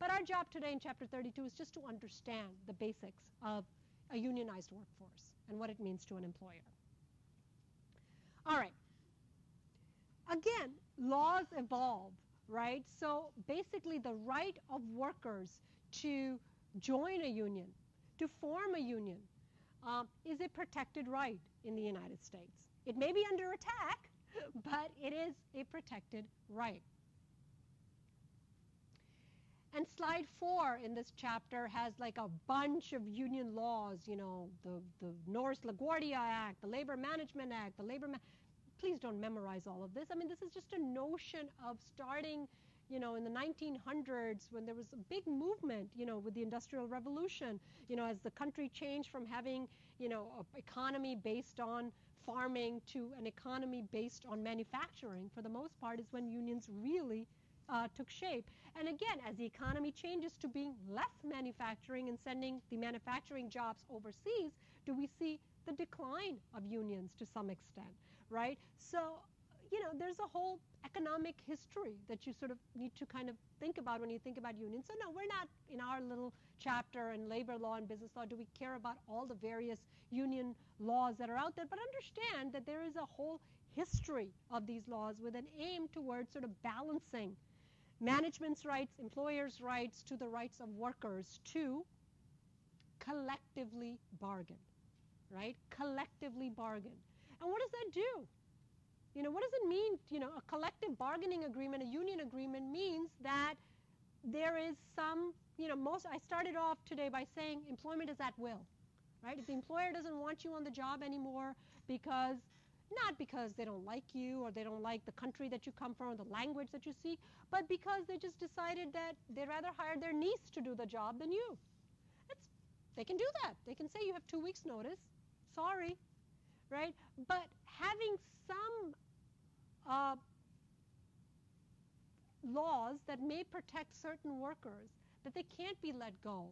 But our job today in Chapter 32 is just to understand the basics of a unionized workforce and what it means to an employer. All right. Again, laws evolve, right? So basically the right of workers to join a union, to form a union, is a protected right in the United States. It may be under attack, but it is a protected right. And slide 4 in this chapter has like a bunch of union laws, you know, the Norris-LaGuardia Act, the Labor Management Act, the please don't memorize all of this. I mean, this is just a notion of starting, you know, in the 1900s when there was a big movement, you know, with the Industrial Revolution, you know, as the country changed from having, you know, an economy based on farming to an economy based on manufacturing, for the most part, is when unions really took shape. And again, as the economy changes to being less manufacturing and sending the manufacturing jobs overseas, do we see the decline of unions to some extent, right? So, you know, there's a whole economic history that you sort of need to kind of think about when you think about unions. So no, we're not, in our little chapter in labor law and business law, do we care about all the various union laws that are out there, but understand that there is a whole history of these laws with an aim towards sort of balancing management's rights, employers' rights, to the rights of workers to collectively bargain, right? Collectively bargain. And what does that do? You know, what does it mean? You know, a collective bargaining agreement, a union agreement means that there is some, you know, I started off today by saying employment is at will, right? If the employer doesn't want you on the job anymore because, not because they don't like you or they don't like the country that you come from or the language that you speak, but because they just decided that they'd rather hire their niece to do the job than you. They can do that. They can say you have 2 weeks notice. Sorry, right? But having some laws that may protect certain workers, that they can't be let go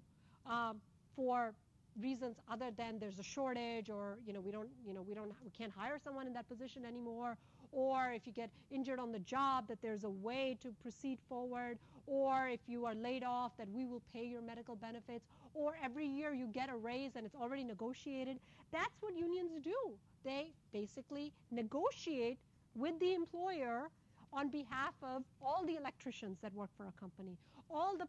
for reasons other than there's a shortage, or we can't hire someone in that position anymore, or if you get injured on the job that there's a way to proceed forward, or if you are laid off that we will pay your medical benefits, or every year you get a raise and it's already negotiated. That's what unions do. They basically negotiate with the employer on behalf of all the electricians that work for a company, all the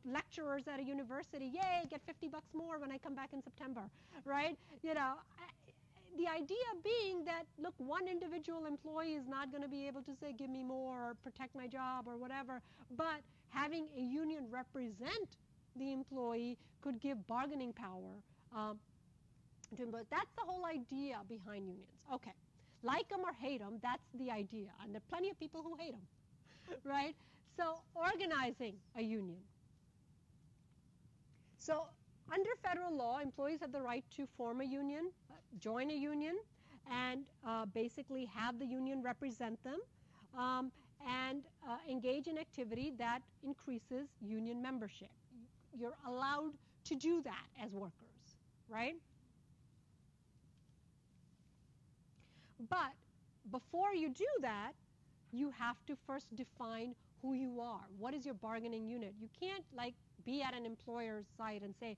lecturers at a university. Yay, get $50 more when I come back in September, right? The idea being that, look, one individual employee is not going to be able to say, give me more or protect my job or whatever, but having a union represent the employee could give bargaining power to him. But that's the whole idea behind unions. Okay, like them or hate them, that's the idea. And there are plenty of people who hate them, right? So organizing a union. So under federal law, employees have the right to form a union, join a union, and basically have the union represent them, and engage in activity that increases union membership. You're allowed to do that as workers, right? But before you do that, you have to first define who you are. What is your bargaining unit? You can't be at an employer's site and say,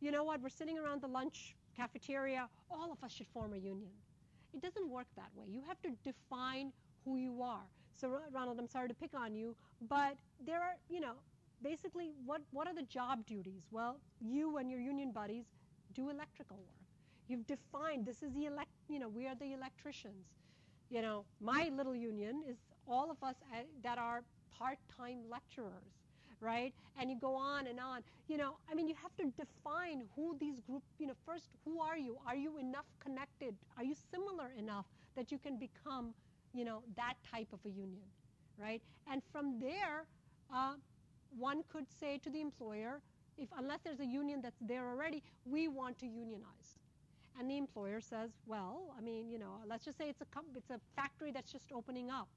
you know what, we're sitting around the lunch cafeteria, all of us should form a union. It doesn't work that way. You have to define who you are. So Ronald, I'm sorry to pick on you, but there are, basically what are the job duties? Well, you and your union buddies do electrical work. You've defined, this is the we are the electricians. My little union is all of us that are part-time lecturers, right? And you go on and on. You have to define who these groups, first, who are you? Are you enough connected? Are you similar enough that you can become, that type of a union, right? And from there, one could say to the employer, unless there's a union that's there already, we want to unionize. And the employer says, well, let's just say it's a factory that's just opening up,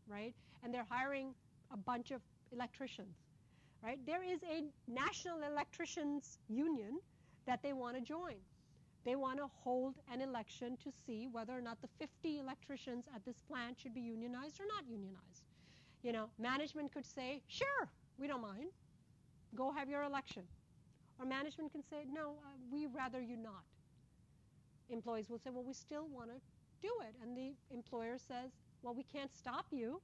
right? And they're hiring a bunch of electricians, right? There is a national electricians union that they want to join. They want to hold an election to see whether or not the 50 electricians at this plant should be unionized or not unionized. Management could say, sure, we don't mind, go have your election. Or management can say, no, we rather you not. Employees will say, well, we still want to do it. And the employer says, well, we can't stop you.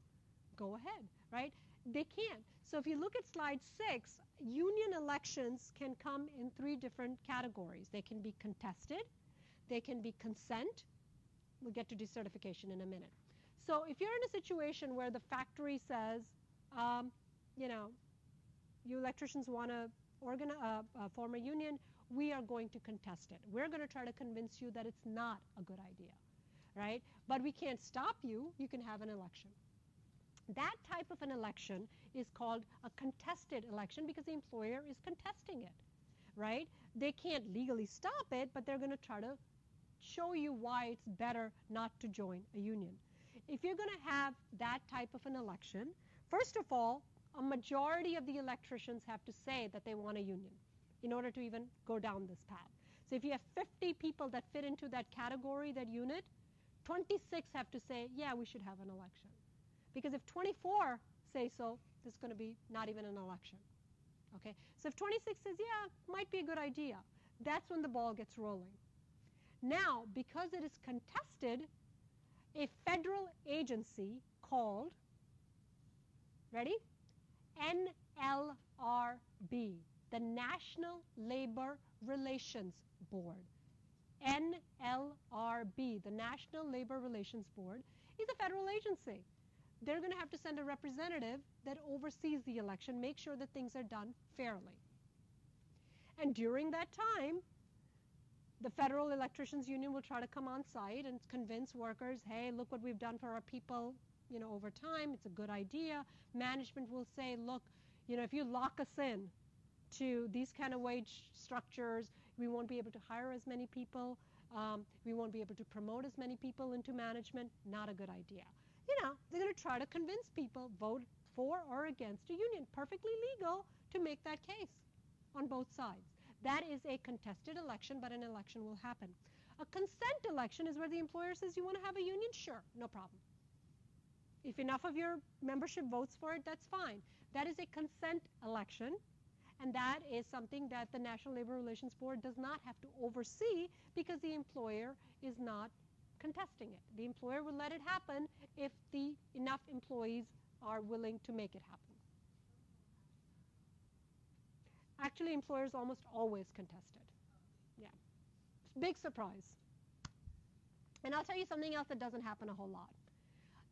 Go ahead, right? They can't. So if you look at slide 6, union elections can come in 3 different categories. They can be contested. They can be consent. We'll get to decertification in a minute. So if you're in a situation where the factory says, you electricians want to form a union, we are going to contest it. We're going to try to convince you that it's not a good idea, right? But we can't stop you. You can have an election. That type of an election is called a contested election because the employer is contesting it, right? They can't legally stop it, but they're going to try to show you why it's better not to join a union. If you're going to have that type of an election, first of all, a majority of the electricians have to say that they want a union in order to even go down this path. So if you have 50 people that fit into that category, that unit, 26 have to say, yeah, we should have an election. Because if 24 say so, there's going to be not even an election. Okay? So if 26 says, yeah, might be a good idea, that's when the ball gets rolling. Now, because it is contested, a federal agency called, ready? NLRB, the National Labor Relations Board. NLRB, the National Labor Relations Board, is a federal agency. They're going to have to send a representative that oversees the election, make sure that things are done fairly. And during that time, the Federal Electricians Union will try to come on site and convince workers, hey, look what we've done for our people, over time. It's a good idea. Management will say, look, if you lock us in to these kind of wage structures, we won't be able to hire as many people. We won't be able to promote as many people into management. Not a good idea. They're going to try to convince people, vote for or against a union. Perfectly legal to make that case on both sides. That is a contested election, but an election will happen. A consent election is where the employer says, you want to have a union? Sure, no problem. If enough of your membership votes for it, that's fine. That is a consent election, and that is something that the National Labor Relations Board does not have to oversee because the employer is not contesting it. The employer will let it happen if enough employees are willing to make it happen. Actually, employers almost always contest it. Yeah. Big surprise. And I'll tell you something else that doesn't happen a whole lot.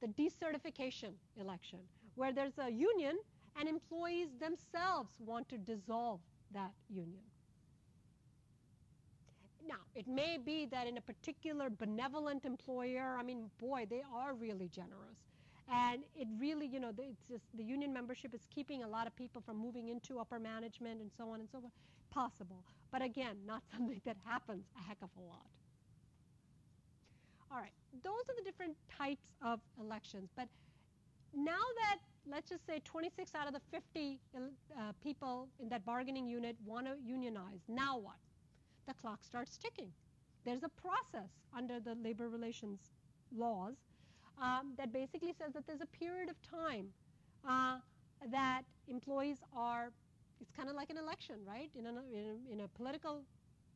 The decertification election, where there's a union and employees themselves want to dissolve that union. Now, it may be that in a particular benevolent employer, boy, they are really generous. And it really, it's just the union membership is keeping a lot of people from moving into upper management and so on and so forth. Possible. But again, not something that happens a heck of a lot. All right, those are the different types of elections. But now that, let's just say 26 out of the 50 people in that bargaining unit want to unionize, now what? The clock starts ticking. There's a process under the labor relations laws that basically says that there's a period of time that employees are, it's kind of like an election, right? In a political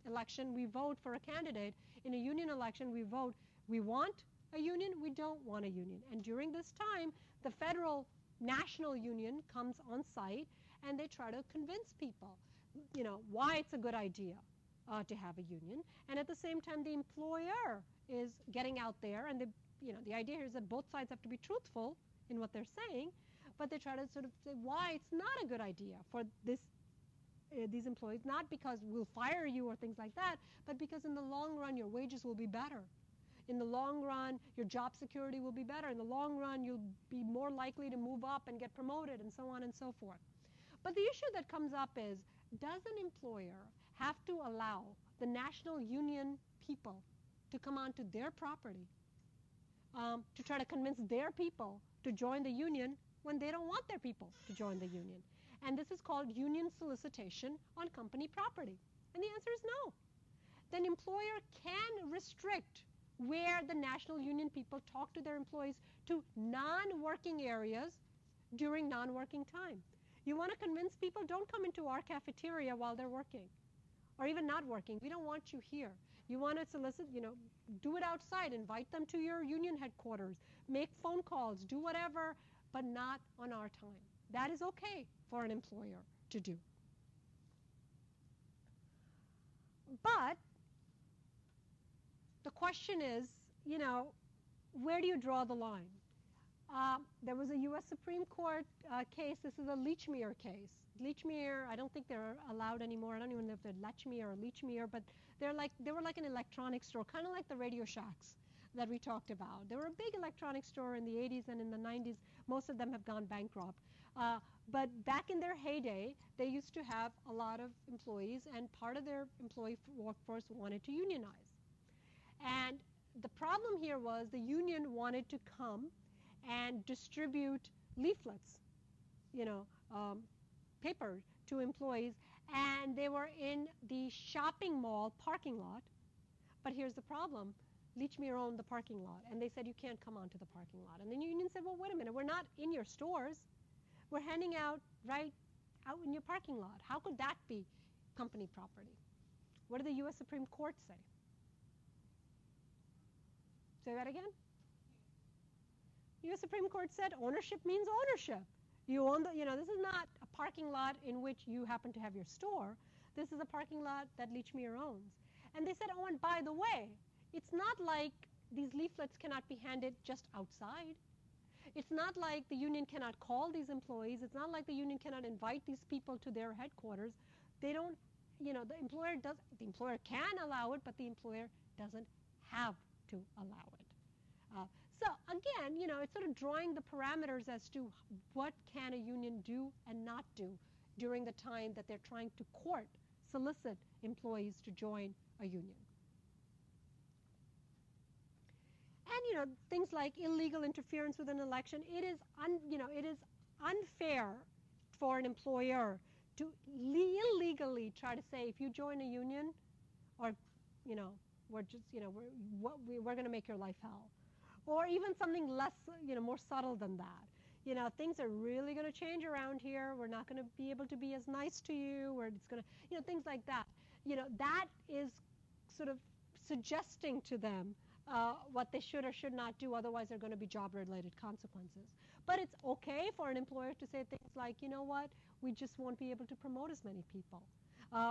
election, we vote for a candidate. In a union election, we vote, we want a union, we don't want a union. And during this time, the federal national union comes on site and they try to convince people, why it's a good idea to have a union. And at the same time, the employer is getting out there, and the idea here is that both sides have to be truthful in what they're saying, but they try to sort of say why it's not a good idea for these employees, not because we'll fire you or things like that, but because in the long run, your wages will be better. In the long run, your job security will be better. In the long run, you'll be more likely to move up and get promoted and so on and so forth. But the issue that comes up is, does an employer have to allow the national union people to come onto their property to try to convince their people to join the union when they don't want their people to join the union? And this is called union solicitation on company property. And the answer is no. Then employer can restrict where the national union people talk to their employees to non-working areas during non-working time. You want to convince people, don't come into our cafeteria while they're working or even not working. We don't want you here. You want to solicit, do it outside. Invite them to your union headquarters. Make phone calls. Do whatever, but not on our time. That is okay for an employer to do. But the question is, where do you draw the line? There was a U.S. Supreme Court case. This is a Lechmere case. Lechmere, I don't think they're allowed anymore. I don't even know if they're Lechmere or Lechmere, but they were like an electronics store, kind of like the Radio Shacks that we talked about. They were a big electronics store in the 80s and in the 90s. Most of them have gone bankrupt. But back in their heyday, they used to have a lot of employees, and part of their employee workforce wanted to unionize. And the problem here was the union wanted to come and distribute leaflets, paper to employees, and they were in the shopping mall parking lot. But here's the problem. Lechmere owned the parking lot, and they said, you can't come onto the parking lot. And the union said, well, wait a minute, we're not in your stores. We're handing out right out in your parking lot. How could that be company property? What did the U.S. Supreme Court say? Say that again? U.S. Supreme Court said ownership means ownership. You own this is not a parking lot in which you happen to have your store. This is a parking lot that Lechmere owns. And they said, oh, and by the way, it's not like these leaflets cannot be handed just outside. It's not like the union cannot call these employees. It's not like the union cannot invite these people to their headquarters. They don't, the employer can allow it, but the employer doesn't have to allow it. So again, it's sort of drawing the parameters as to what can a union do and not do during the time that they're trying to solicit employees to join a union. And things like illegal interference with an election, it is unfair for an employer to illegally try to say, if you join a union, or we're just we're going to make your life hell, or even something less more subtle than that. Things are really going to change around here. We're not going to be able to be as nice to you, or it's going to things like that. That is sort of suggesting to them what they should or should not do, otherwise there are going to be job-related consequences. But it's okay for an employer to say things like, you know what, we just won't be able to promote as many people.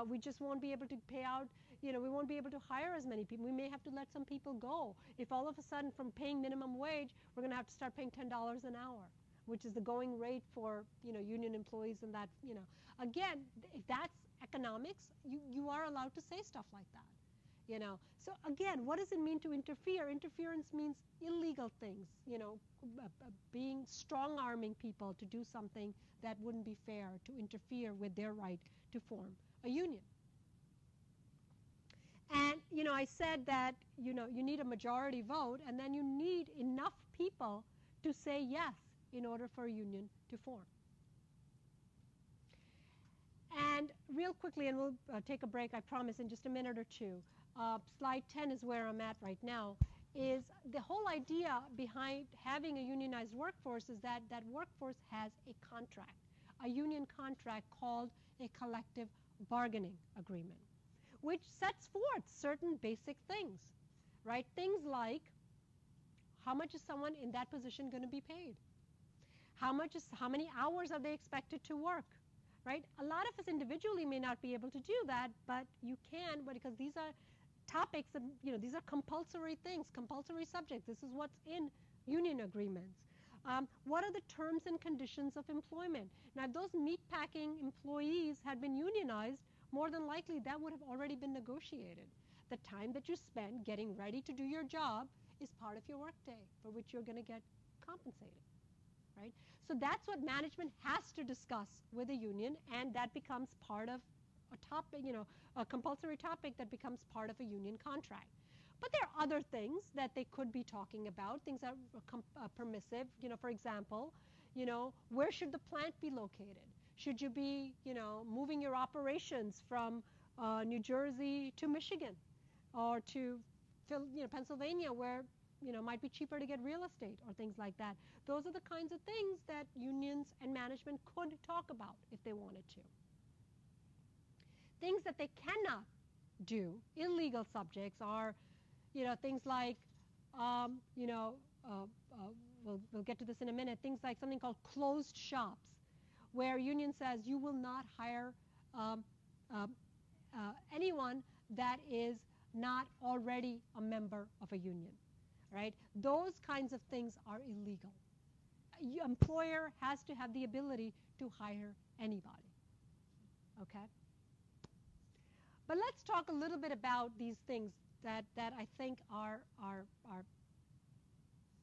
We just won't be able to pay out, we won't be able to hire as many people. We may have to let some people go. If all of a sudden from paying minimum wage, we're going to have to start paying $10 an hour, which is the going rate for, union employees and that, Again, if that's economics, you are allowed to say stuff like that. So again, what does it mean to interfere? Interference means illegal things, being strong-arming people to do something that wouldn't be fair, to interfere with their right to form a union. And, I said that, you need a majority vote, and then you need enough people to say yes in order for a union to form. And real quickly, and we'll take a break, I promise, in just a minute or two. Slide 10 is where I'm at right now, is the whole idea behind having a unionized workforce is that that workforce has a contract, a union contract called a collective bargaining agreement, which sets forth certain basic things, right? Things like, how much is someone in that position going to be paid? How many hours are they expected to work, right? A lot of us individually may not be able to do that, but you can, because these are topics, and these are compulsory things, compulsory subjects. This is what's in union agreements. What are the terms and conditions of employment? Now, if those meatpacking employees had been unionized, more than likely that would have already been negotiated. The time that you spend getting ready to do your job is part of your workday, for which you're going to get compensated, right? So that's what management has to discuss with a union, and that becomes part of a topic, a compulsory topic that becomes part of a union contract. But there are other things that they could be talking about, things that are permissive. For example, where should the plant be located? Should you be, moving your operations from New Jersey to Michigan or to Pennsylvania, where might be cheaper to get real estate or things like that. Those are the kinds of things that unions and management could talk about if they wanted to. Things that they cannot do, illegal subjects, are, things like, we'll get to this in a minute, things like something called closed shops, where union says you will not hire anyone that is not already a member of a union, right? Those kinds of things are illegal. Your employer has to have the ability to hire anybody, okay? But let's talk a little bit about these things that I think are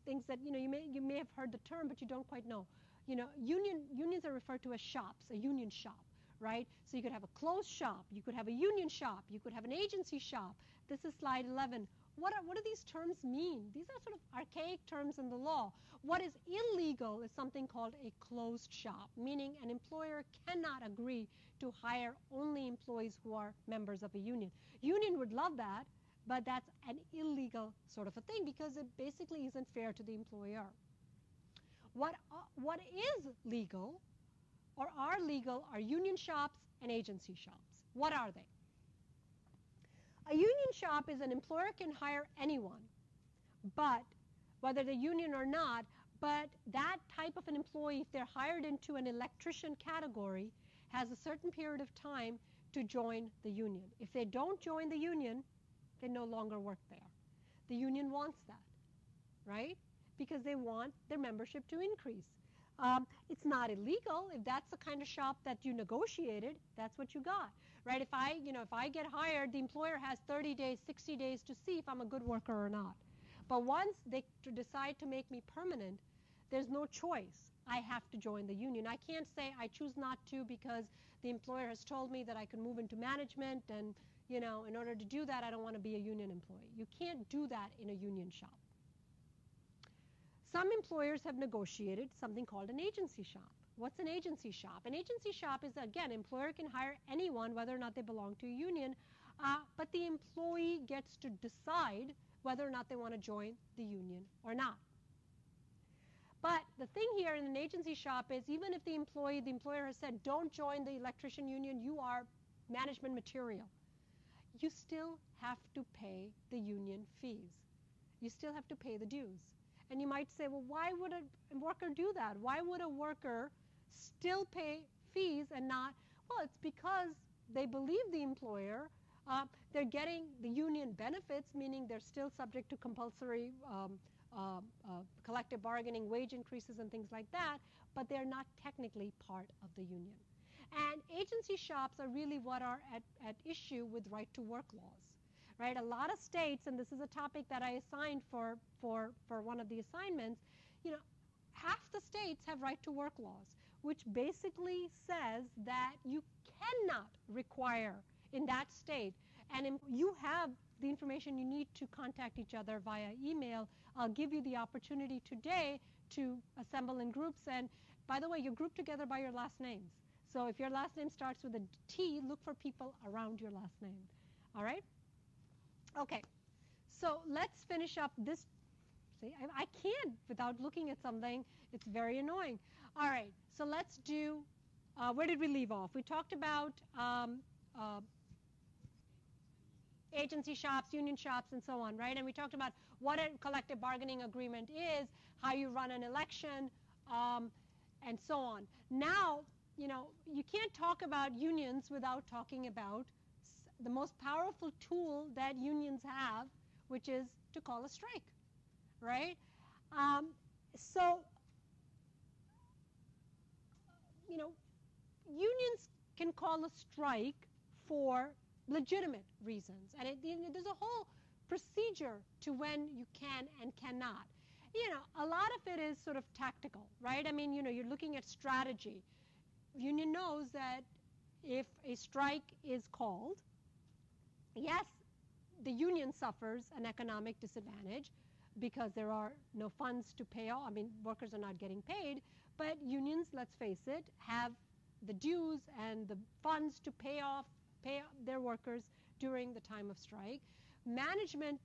things that, you may have heard the term, but you don't quite know. Unions are referred to as shops, a union shop, right? So you could have a closed shop, you could have a union shop, you could have an agency shop. This is slide 11. What do these terms mean? These are sort of archaic terms in the law. What is illegal is something called a closed shop, meaning an employer cannot agree to hire only employees who are members of a union. Union would love that, but that's an illegal sort of a thing because it basically isn't fair to the employer. What is legal or are legal are union shops and agency shops. What are they? A union shop is an employer can hire anyone, but whether they're union or not, but that type of an employee, if they're hired into an electrician category, has a certain period of time to join the union. If they don't join the union, they no longer work there. The union wants that, right? Because they want their membership to increase. It's not illegal. If that's the kind of shop that you negotiated, that's what you got, right? If I get hired, the employer has 30 days, 60 days to see if I'm a good worker or not. But once they decide to make me permanent, there's no choice. I have to join the union. I can't say I choose not to because the employer has told me that I can move into management and, in order to do that, I don't want to be a union employee. You can't do that in a union shop. Some employers have negotiated something called an agency shop. What's an agency shop? An agency shop is, again, employer can hire anyone whether or not they belong to a union, but the employee gets to decide whether or not they want to join the union or not. But the thing here in an agency shop is even if the employer has said, don't join the electrician union, you are management material, you still have to pay the union fees. You still have to pay the dues. And you might say, well, why would a worker do that? Why would a worker still pay fees and not? Well, it's because they believe the employer. They're getting the union benefits, meaning they're still subject to compulsory collective bargaining, wage increases and things like that, but they're not technically part of the union. And agency shops are really what are at issue with right-to-work laws. Right, a lot of states, and this is a topic that I assigned for one of the assignments, half the states have right-to-work laws, which basically says that you cannot require in that state, and you have the information you need to contact each other via email. I'll give you the opportunity today to assemble in groups, and by the way, you're grouped together by your last names. So if your last name starts with a T, look for people around your last name. All right? Okay, so let's finish up this. See, I can't without looking at something. It's very annoying. All right, so let's do, where did we leave off? We talked about agency shops, union shops, and so on, right? And we talked about what a collective bargaining agreement is, how you run an election, and so on. Now, you can't talk about unions without talking about the most powerful tool that unions have, which is to call a strike, right? So, unions can call a strike for legitimate reasons, and there's a whole procedure to when you can and cannot. A lot of it is sort of tactical, right? I mean, you're looking at strategy. Union knows that if a strike is called, yes, the union suffers an economic disadvantage because there are no funds to pay off. I mean, workers are not getting paid, but unions, let's face it, have the dues and the funds to pay off their workers during the time of strike. Management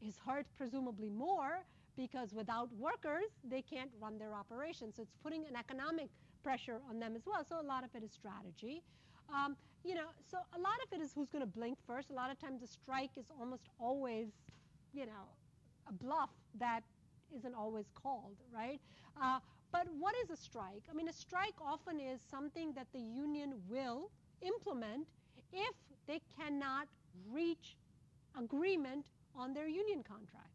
is hurt presumably more because without workers, they can't run their operations. So it's putting an economic pressure on them as well. So a lot of it is strategy. So a lot of it is who's going to blink first. A lot of times the strike is almost always, a bluff that isn't always called, right? But what is a strike? I mean, a strike often is something that the union will implement if they cannot reach agreement on their union contract,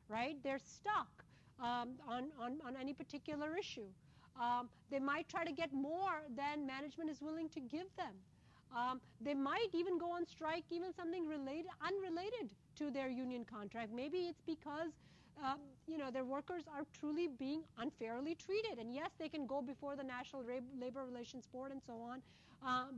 right? They're stuck on any particular issue. They might try to get more than management is willing to give them. They might even go on strike, even something unrelated to their union contract. Maybe it's because their workers are truly being unfairly treated. And yes, they can go before the National Labor Relations Board and so on,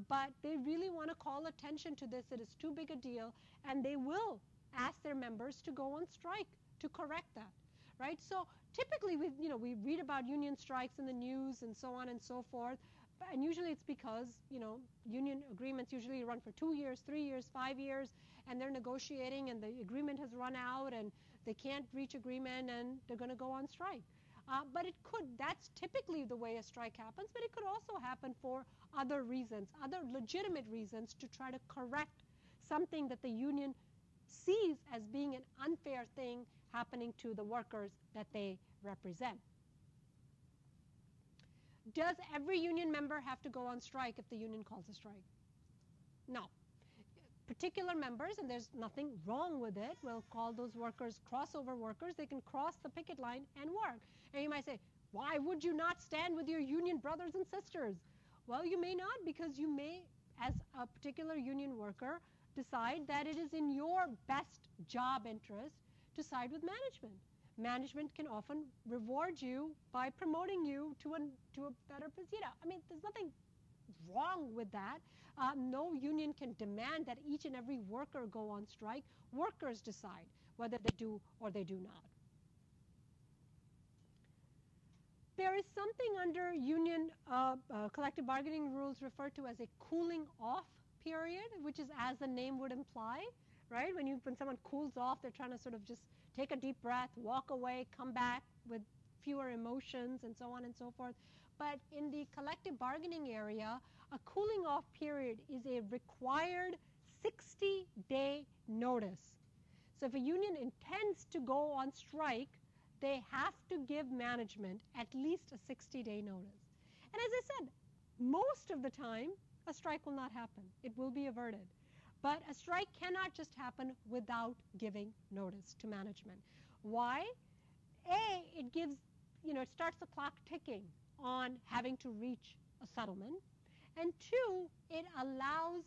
but they really want to call attention to this. It is too big a deal, and they will ask their members to go on strike to correct that, right? So typically, we read about union strikes in the news and so on and so forth, and usually it's because, union agreements usually run for 2 years, 3 years, 5 years, and they're negotiating and the agreement has run out and they can't reach agreement and they're going to go on strike. But that's typically the way a strike happens, but it could also happen for other reasons, other legitimate reasons to try to correct something that the union sees as being an unfair thing happening to the workers that they represent. Does every union member have to go on strike if the union calls a strike? No. Particular members, and there's nothing wrong with it, we'll call those workers crossover workers. They can cross the picket line and work. And you might say, why would you not stand with your union brothers and sisters? Well, you may not, because you may, as a particular union worker, decide that it is in your best job interest to side with management. Management can often reward you by promoting you to a better position. I mean, there's nothing wrong with that. No union can demand that each and every worker go on strike. Workers decide whether they do or they do not. There is something under union collective bargaining rules referred to as a cooling off period, which is as the name would imply, right? When someone cools off, they're trying to sort of just take a deep breath, walk away, come back with fewer emotions, and so on and so forth. But in the collective bargaining area, a cooling off period is a required 60-day notice. So if a union intends to go on strike, they have to give management at least a 60-day notice. And as I said, most of the time, a strike will not happen. It will be averted. But a strike cannot just happen without giving notice to management. Why? A, it gives, it starts the clock ticking on having to reach a settlement. And two, it allows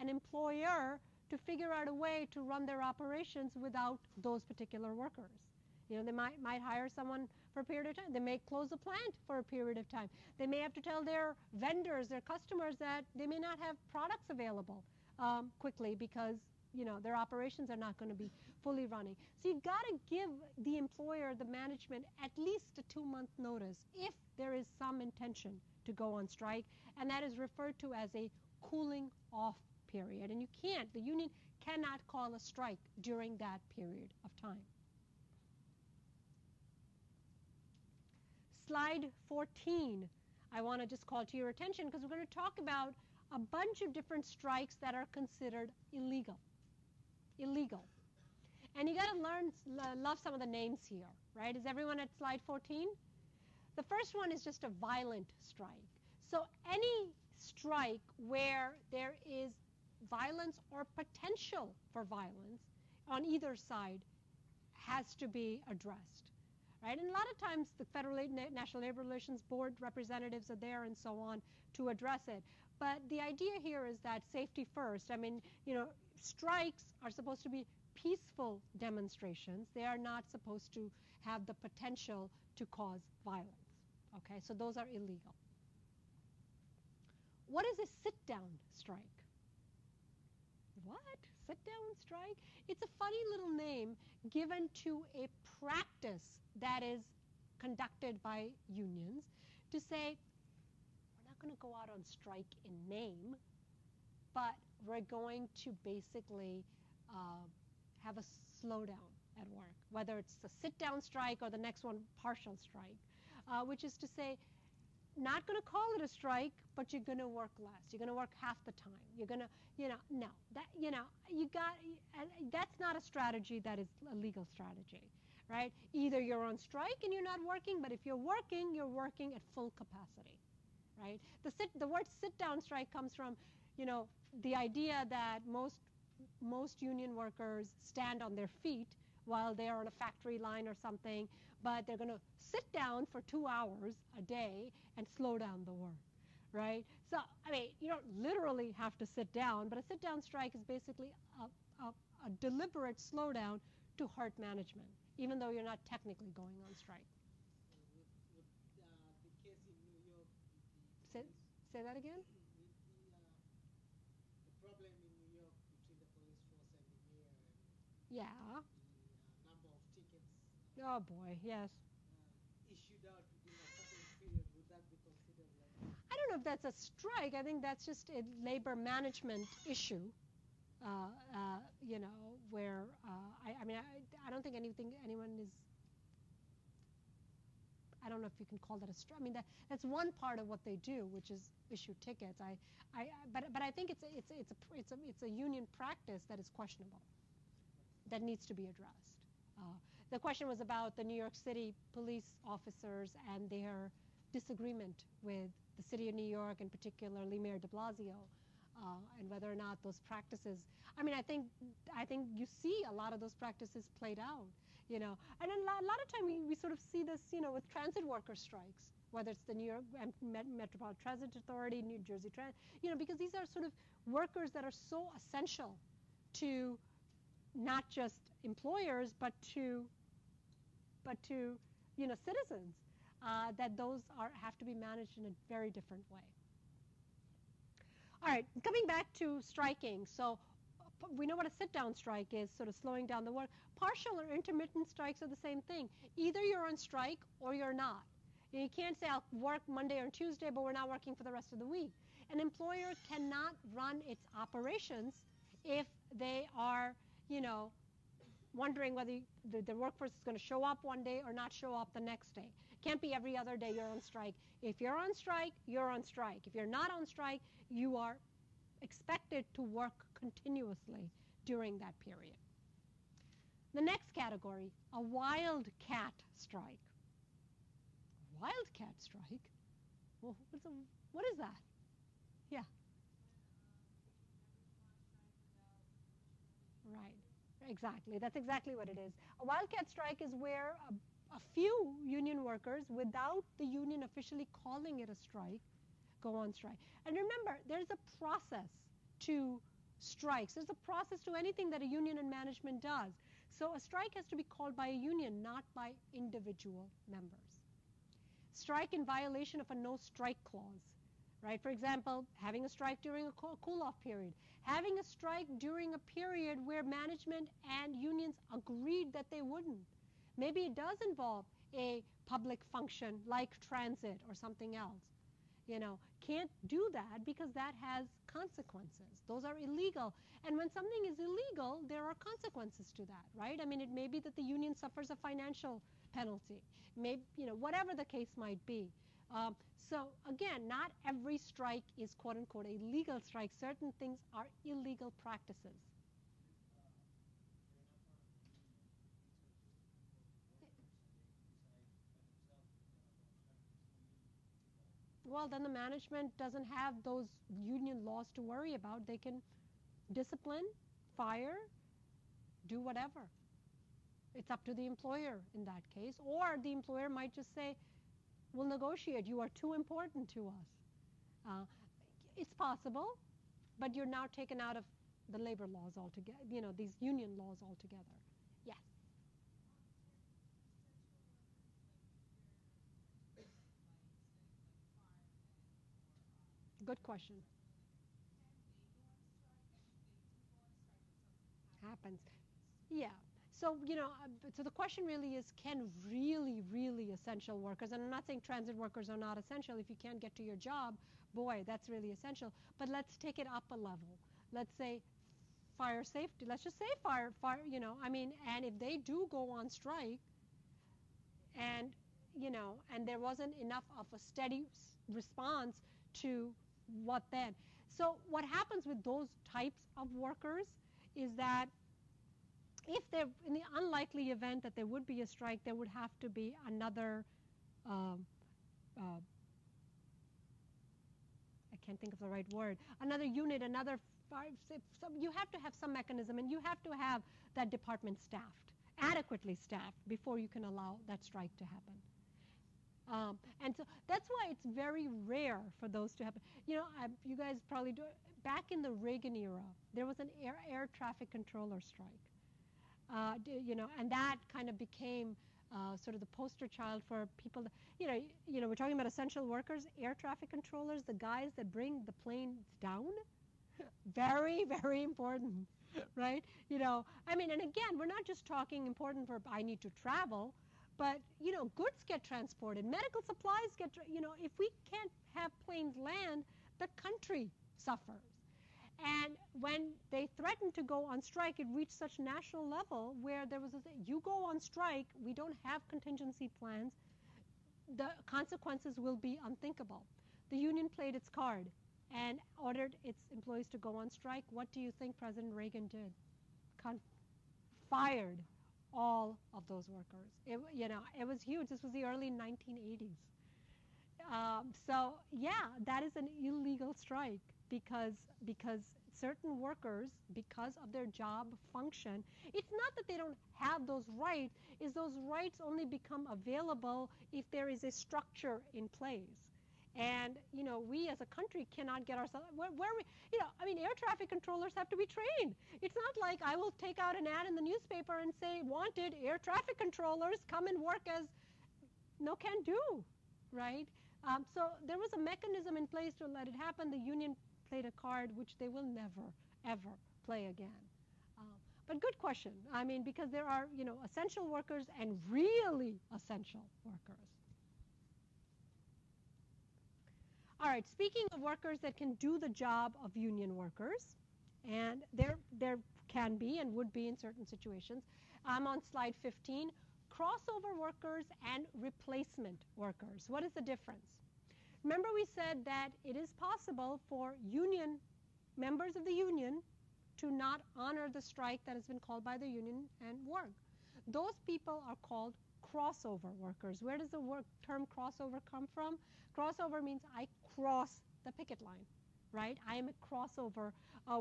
an employer to figure out a way to run their operations without those particular workers. They might hire someone for a period of time. They may close a plant for a period of time. They may have to tell their vendors, their customers, that they may not have products available quickly because their operations are not going to be fully running. So you've got to give the employer, the management, at least a 2-month notice if there is some intention to go on strike, and that is referred to as a cooling off period. And the union cannot call a strike during that period of time. Slide 14, I want to just call to your attention because we're going to talk about a bunch of different strikes that are considered illegal. And you got to love some of the names here, right? Is everyone at slide 14? The first one is just a violent strike. So any strike where there is violence or potential for violence on either side has to be addressed, right? And a lot of times the National Labor Relations Board representatives are there and so on to address it. But the idea here is that safety first. I mean, strikes are supposed to be peaceful demonstrations. They are not supposed to have the potential to cause violence. Okay, so those are illegal. What is a sit-down strike? What? Sit-down strike? It's a funny little name given to a practice that is conducted by unions to say, we're not going to go out on strike in name, but we're going to basically have a slowdown. at work, whether it's a sit-down strike or the next one, partial strike, which is to say, not going to call it a strike, but you're going to work less. You're going to work half the time. You're going to, no, that, that's not a strategy that is a legal strategy, right? Either you're on strike and you're not working, but if you're working at full capacity, right? The word sit-down strike comes from, the idea that most union workers stand on their feet while they're on a factory line or something, but they're going to sit down for 2 hours a day and slow down the work, right? So, I mean, you don't literally have to sit down, but a sit-down strike is basically a deliberate slowdown to hurt management, even though you're not technically going on strike. The case in New York, Say that again? The problem in New York between the police force and the mayor, and Yeah. the number of tickets Oh boy, yes. issued out within a certain period, would that be considered like? I don't know if that's a strike. I think that's just a labor management issue, where I don't think anyone is. I don't know if you can call that a strike. I mean, that's one part of what they do, which is issue tickets. But I think it's a union practice that is questionable, that needs to be addressed. The question was about the New York City police officers and their disagreement with the city of New York, and particularly Mayor de Blasio, and whether or not those practices. I mean, I think you see a lot of those practices played out, and a lot of time we sort of see this, with transit worker strikes, whether it's the New York Metropolitan Transit Authority, New Jersey Transit, because these are sort of workers that are so essential to not just employers, but to citizens, that those have to be managed in a very different way. All right, coming back to striking. So we know what a sit-down strike is, sort of slowing down the work. Partial or intermittent strikes are the same thing. Either you're on strike or you're not. You can't say, I'll work Monday or Tuesday, but we're not working for the rest of the week. An employer cannot run its operations if they are, wondering whether the workforce is going to show up one day or not show up the next day. It can't be every other day you're on strike. If you're on strike, you're on strike. If you're not on strike, you are expected to work continuously during that period. The next category, a wildcat strike. Wildcat strike? Well, what is that? Yeah. Right. Exactly. That's exactly what it is. A wildcat strike is where a few union workers, without the union officially calling it a strike, go on strike. And remember, there's a process to strikes. There's a process to anything that a union and management does. So a strike has to be called by a union, not by individual members. Strike in violation of a no-strike clause, right? For example, having a strike during a cool-off period. Having a strike during a period where management and unions agreed that they wouldn't. Maybe it does involve a public function like transit or something else. Can't do that because that has consequences. Those are illegal. And when something is illegal, there are consequences to that, right? I mean, it may be that the union suffers a financial penalty. Whatever the case might be. So again, not every strike is quote unquote a legal strike. Certain things are illegal practices. Well, then the management doesn't have those union laws to worry about. They can discipline, fire, do whatever. It's up to the employer in that case. Or the employer might just say, we'll negotiate. You are too important to us. It's possible, but you're now taken out of the labor laws altogether, these union laws altogether. Yes? Good question. Happens. Yeah. So, so the question really is, can really, really essential workers, and I'm not saying transit workers are not essential. If you can't get to your job, boy, that's really essential. But let's take it up a level. Let's say fire safety. Let's just say fire, you know, I mean, and if they do go on strike and, you know, and there wasn't enough of a steady response to what then? So what happens with those types of workers is that if they're in the unlikely event that there would be a strike, there would have to be another, I can't think of the right word, another unit, another five, six, you have to have some mechanism, and you have to have that department staffed, adequately staffed, before you can allow that strike to happen. And so that's why it's very rare for those to happen. You know, you guys probably do. Back in the Reagan era, there was an air traffic controller strike. You know, and that kind of became sort of the poster child for people. That, you know, we're talking about essential workers, air traffic controllers, the guys that bring the planes down. Very, very important, right? You know, I mean, and again, we're not just talking important for I need to travel. But, you know, goods get transported, medical supplies get, you know, if we can't have planes land, the country suffers. And when they threatened to go on strike, it reached such national level where there was you go on strike, we don't have contingency plans, the consequences will be unthinkable. The union played its card and ordered its employees to go on strike. What do you think President Reagan did? Fired all of those workers. You know, it was huge. This was the early 1980s. So yeah, that is an illegal strike because certain workers, because of their job function, it's not that they don't have those rights, is those rights only become available if there is a structure in place. And, you know, we as a country cannot get ourselves, where we, you know, I mean, air traffic controllers have to be trained. It's not like I will take out an ad in the newspaper and say, wanted air traffic controllers, come and work as, no can do, right? So there was a mechanism in place to let it happen. The union played a card which they will never, ever play again. But good question. I mean, because there are, you know, essential workers and really essential workers. All right, speaking of workers that can do the job of union workers, and there can be and would be in certain situations. I'm on slide 15, crossover workers and replacement workers. What is the difference? Remember we said that it is possible for union, members of the union, to not honor the strike that has been called by the union and work. Those people are called crossover workers. Where does the term crossover come from? Crossover means I cross the picket line, right? I am a crossover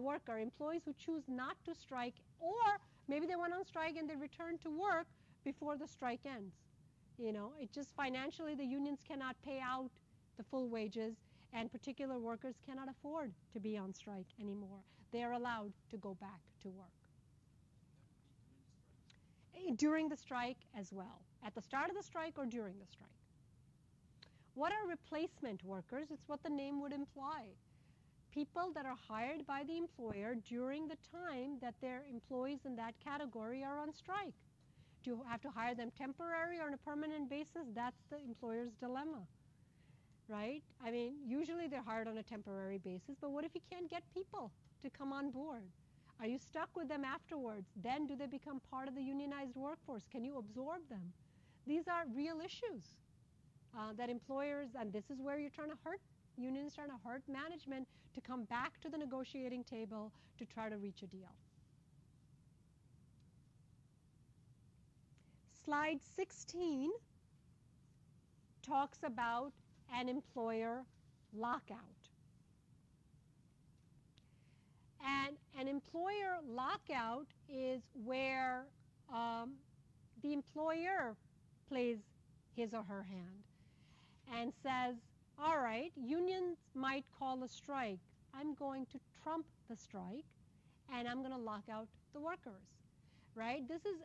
worker. Employees who choose not to strike, or maybe they went on strike and they return to work before the strike ends. You know, it just financially the unions cannot pay out the full wages, and particular workers cannot afford to be on strike anymore. They are allowed to go back to work. During the strike as well. At the start of the strike or during the strike. What are replacement workers? It's what the name would imply. People that are hired by the employer during the time that their employees in that category are on strike. Do you have to hire them temporary or on a permanent basis? That's the employer's dilemma, right? I mean, usually they're hired on a temporary basis, but what if you can't get people to come on board? Are you stuck with them afterwards? Then do they become part of the unionized workforce? Can you absorb them? These are real issues that employers, and this is where you're trying to hurt, unions trying to hurt management to come back to the negotiating table to try to reach a deal. Slide 16 talks about an employer lockout. And an employer lockout is where the employer plays his or her hand and says, all right, unions might call a strike. I'm going to trump the strike, and I'm going to lock out the workers, right? This is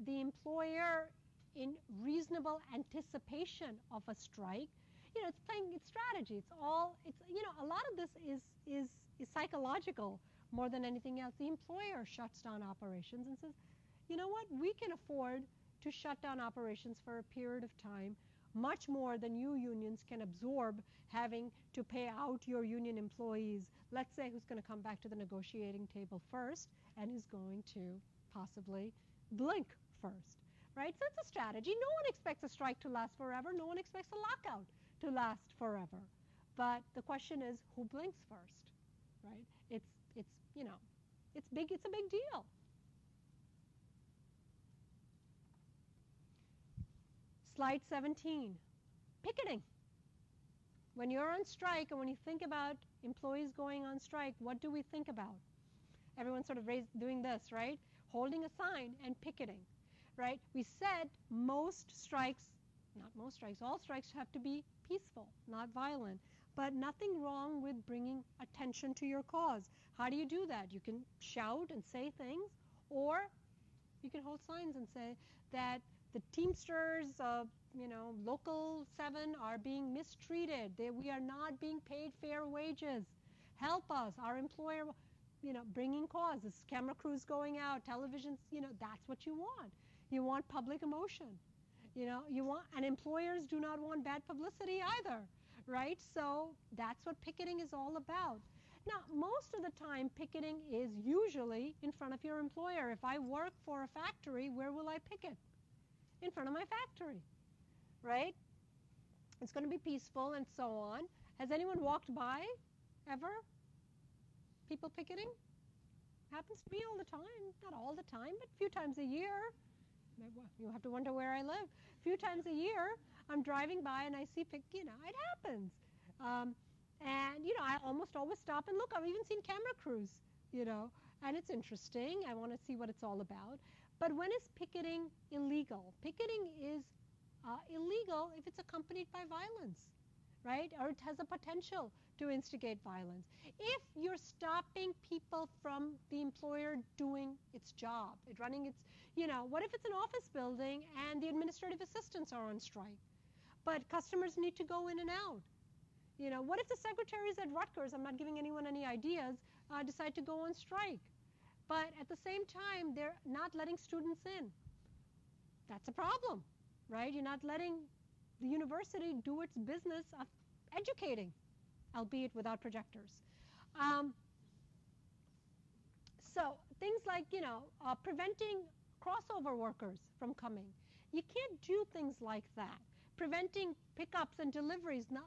the employer in reasonable anticipation of a strike. You know, it's playing its strategy. It's you know, a lot of this is psychological more than anything else. The employer shuts down operations and says, you know what, we can afford to shut down operations for a period of time, much more than you unions can absorb having to pay out your union employees. Let's say who's going to come back to the negotiating table first and is going to possibly blink first, right? So it's a strategy. No one expects a strike to last forever. No one expects a lockout to last forever. But the question is, who blinks first, right? It's you know, it's big. It's a big deal. Slide 17, picketing. When you're on strike and when you think about employees going on strike, what do we think about? Everyone's sort of doing this, right? Holding a sign and picketing, right? We said most strikes, not most strikes, all strikes have to be peaceful, not violent. But nothing wrong with bringing attention to your cause. How do you do that? You can shout and say things, or you can hold signs and say that the Teamsters of, Local 7 are being mistreated. We are not being paid fair wages. Help us. Our employer, bringing causes, camera crews going out, televisions, that's what you want. You want public emotion. And employers do not want bad publicity either, right? So that's what picketing is all about. Now, most of the time, picketing is usually in front of your employer. If I work for a factory, where will I picket? In front of my factory, right? It's going to be peaceful and so on. Has anyone walked by ever? People picketing? Happens to me all the time. Not all the time, but a few times a year. You have to wonder where I live. A few times a year, I'm driving by and I see it happens. I almost always stop and look. I've even seen camera crews, and it's interesting. I want to see what it's all about. But when is picketing illegal? Picketing is illegal if it's accompanied by violence, right? Or it has a potential to instigate violence. If you're stopping people from the employer doing its job, running its, what if it's an office building and the administrative assistants are on strike, but customers need to go in and out? What if the secretaries at Rutgers, I'm not giving anyone any ideas, decide to go on strike? But at the same time, they're not letting students in. That's a problem, right? You're not letting the university do its business of educating, albeit without projectors. So things like, preventing crossover workers from coming. You can't do things like that. Preventing pickups and deliveries, not,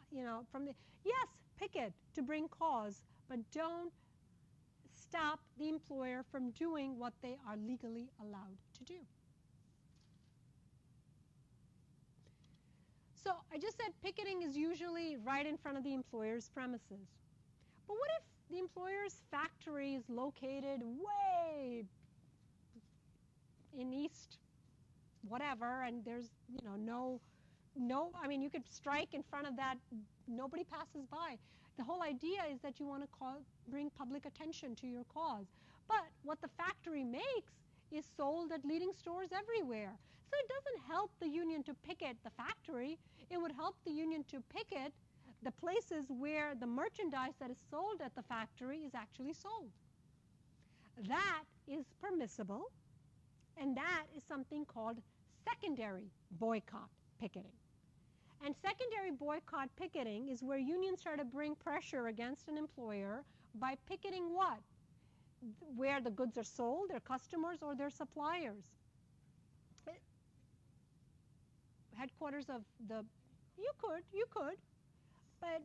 yes, picket to bring cause, but don't stop the employer from doing what they are legally allowed to do. So I just said picketing is usually right in front of the employer's premises. But what if the employer's factory is located way in east whatever, and there's, you could strike in front of that, nobody passes by. The whole idea is that you want to bring public attention to your cause. But what the factory makes is sold at leading stores everywhere. So it doesn't help the union to picket the factory. It would help the union to picket the places where the merchandise that is sold at the factory is actually sold. That is permissible, and that is something called secondary boycott picketing. And secondary boycott picketing is where unions try to bring pressure against an employer by picketing what? Where the goods are sold, their customers, or their suppliers. Headquarters of the, you could, but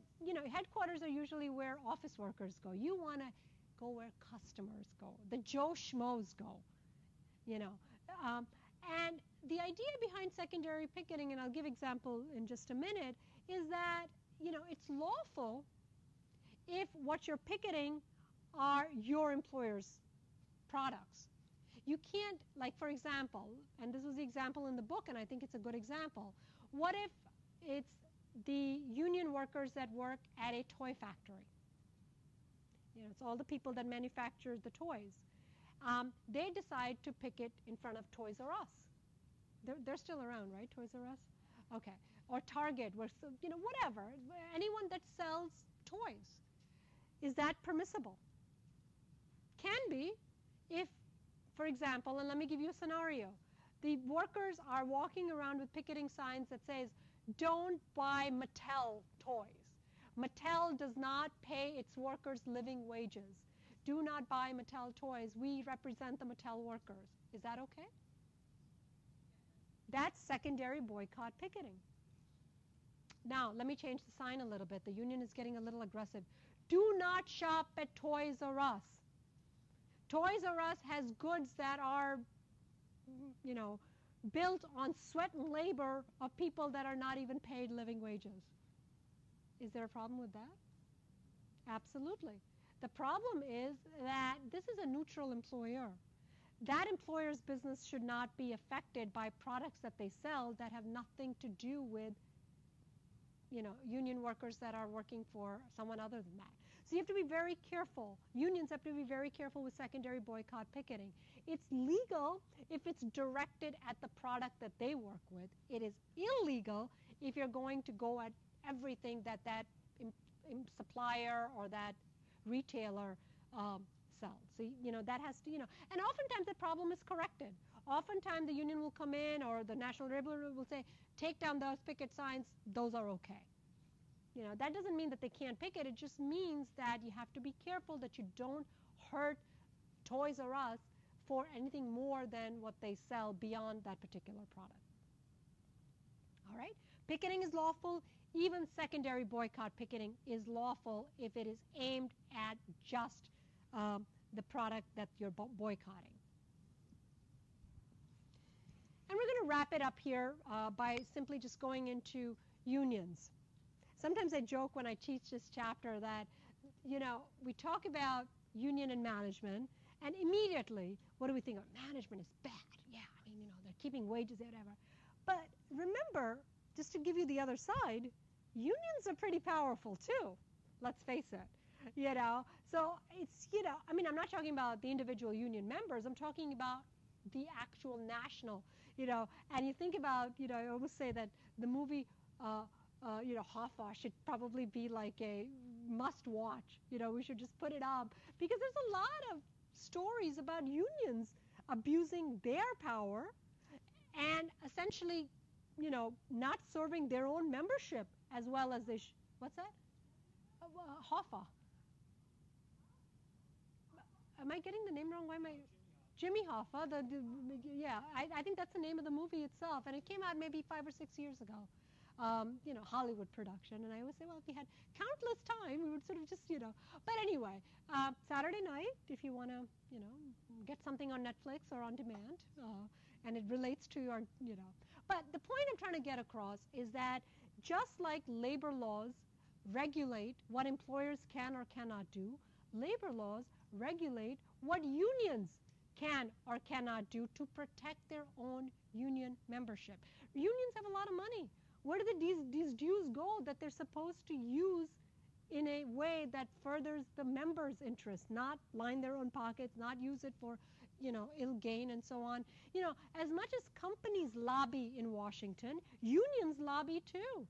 headquarters are usually where office workers go. You want to go where customers go, the Joe Schmoes go, and the idea behind secondary picketing, and I'll give example in just a minute, is that, it's lawful if what you're picketing are your employer's products. You can't, like, for example, and this was the example in the book, and I think it's a good example. What if it's the union workers that work at a toy factory? It's all the people that manufacture the toys. They decide to picket in front of Toys R Us. They're still around, right? Toys R Us? Okay. Or Target, whatever. Anyone that sells toys. Is that permissible? Can be if, for example, and let me give you a scenario. The workers are walking around with picketing signs that says, don't buy Mattel toys. Mattel does not pay its workers living wages. Do not buy Mattel toys. We represent the Mattel workers. Is that okay? That's secondary boycott picketing. Now, let me change the sign a little bit. The union is getting a little aggressive. Do not shop at Toys R Us. Toys R Us has goods that are, built on sweat and labor of people that are not even paid living wages. Is there a problem with that? Absolutely. The problem is that this is a neutral employer. That employer's business should not be affected by products that they sell that have nothing to do with union workers that are working for someone other than that. So you have to be very careful. Unions have to be very careful with secondary boycott picketing. It's legal if it's directed at the product that they work with. It is illegal if you're going to go at everything that supplier or that retailer sells. So, that has to, and oftentimes the problem is corrected. Oftentimes the union will come in or the National Labor will say, take down those picket signs, those are okay. That doesn't mean that they can't picket. It just means that you have to be careful that you don't hurt Toys R Us for anything more than what they sell beyond that particular product. All right? Picketing is lawful. Even secondary boycott picketing is lawful if it is aimed at just the product that you're boycotting. And we're going to wrap it up here by simply just going into unions. Sometimes I joke when I teach this chapter that, we talk about union and management, and immediately, what do we think of? Management is bad. Yeah, they're keeping wages or whatever. But remember, just to give you the other side, unions are pretty powerful too. Let's face it. So it's, I'm not talking about the individual union members. I'm talking about the actual national, and you think about, I always say that the movie, Hoffa should probably be like a must watch. We should just put it up because there's a lot of stories about unions abusing their power and essentially, not serving their own membership as well as they what's that? Hoffa. Am I getting the name wrong? Why am I? Jimmy Hoffa. Yeah, I think that's the name of the movie itself, and it came out maybe 5 or 6 years ago. Hollywood production, and I always say, well, if we had countless time, we would sort of just, But anyway, Saturday night, if you want to, get something on Netflix or on demand, and it relates to your, But the point I'm trying to get across is that just like labor laws regulate what employers can or cannot do, labor laws regulate what unions can or cannot do to protect their own union membership. Unions have a lot of money. Where do these dues go that they're supposed to use in a way that furthers the members' interest, not line their own pockets, not use it for, ill gain and so on. As much as companies lobby in Washington, unions lobby too.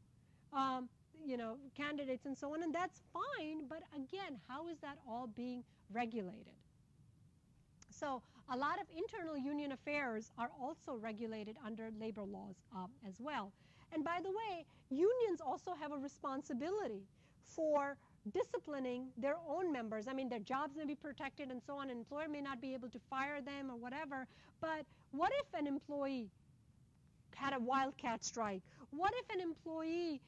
Candidates and so on, and that's fine, but again, how is that all being regulated? So a lot of internal union affairs are also regulated under labor laws as well. And by the way, unions also have a responsibility for disciplining their own members. I mean, their jobs may be protected and so on. An employer may not be able to fire them or whatever, but what if an employee had a wildcat strike? What if an employee,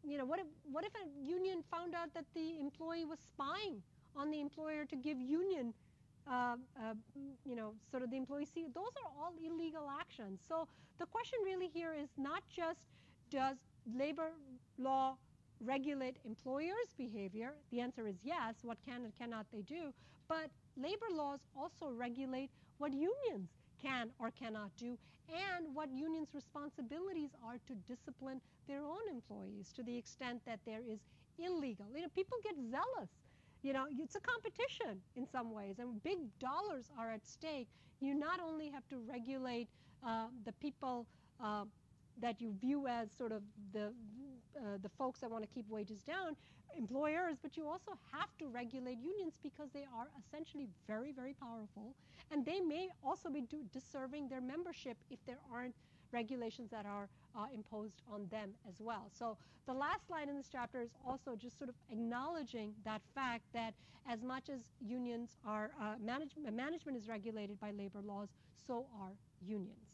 what if a union found out that the employee was spying on the employer to give union sort of the employee see? Those are all illegal actions. So the question really here is not just does labor law regulate employers' behavior? The answer is yes. What can and cannot they do? But labor laws also regulate what unions can or cannot do and what unions' responsibilities are to discipline their own employees to the extent that there is illegal. People get zealous. It's a competition in some ways, and big dollars are at stake. You not only have to regulate the people that you view as sort of the folks that want to keep wages down, employers, but you also have to regulate unions because they are essentially very, very powerful, and they may also be disserving their membership if there aren't regulations that are imposed on them as well. So the last line in this chapter is also just sort of acknowledging that fact that as much as unions are, management is regulated by labor laws, so are unions.